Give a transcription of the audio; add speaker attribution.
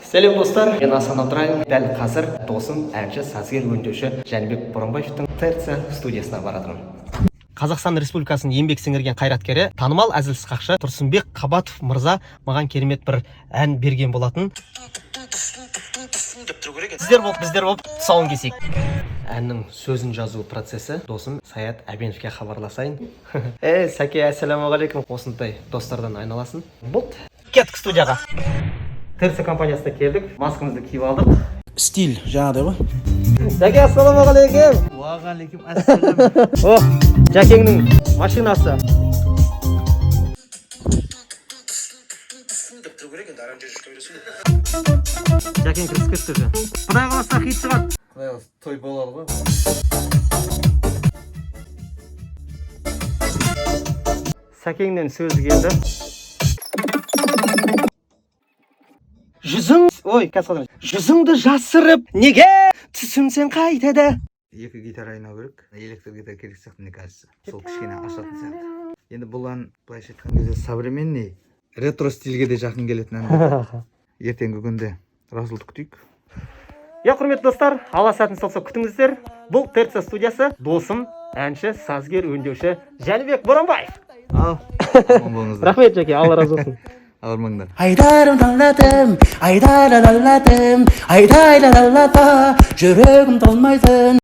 Speaker 1: Сәлем достар, мен Асан Абдырайым. Дәл қазір досым, әнші, сазгер, өңдеуші Жәнібек Боранбаевтың ТРЦ студиясына баратырмын. Қазақстан Республикасының еңбек сіңірген қайраткері, танымал әзіл-сықақшы Тұрсынбек Қабатов мырза маған керемет бір ән берген болатын. Сіздер болып тұсауын кесейік. Әннің сөзін жазу процесі досым Саят Әбеновке хабарласайын. Сәке, ассалаумағалейкум. Осындай достардан айналасын. Бұлт, кеттік студияға. ТРЦ компаниясына келдік, маскамызды киіп алдық.
Speaker 2: Стиль жаңағыдай ғой.
Speaker 1: Сәке, ассалаумағалейкум.
Speaker 2: Уағалейкум ассалам.
Speaker 1: Жәкеңнің машинасы. Жәкең кірісіп кетті уже. Құдай қаласа хит шығады.
Speaker 2: Құдай қаласа той болады ғой.
Speaker 1: Сәкеңнен сөзі келді. Жүзіңді жасырып, неге түсімсен қайтады?
Speaker 2: Екі гитара айнау керек. Электр гитара керек сияқты, мне кажется. Сол кішкене ашатын сияқты. Енді бұл ән былайша айтқан кезде современный, ретро стильге де жақын келетін ән. Ертеңгі күнде Расулды күтейік.
Speaker 1: Құрметті достар, алла сәтін салса күтіңіздер. Бұл ТРЦ студиясы, досым, әнші, сазгер, өңдеуші Жәнібек Боранбаев.
Speaker 2: Аман болыңыздар.
Speaker 1: Рахмет, Жәке, алла разы болсын.
Speaker 2: Ауырмаңдар.
Speaker 3: Айдарым талладым, айдара талладым, айдайла таллата, жүрегім толмайтын,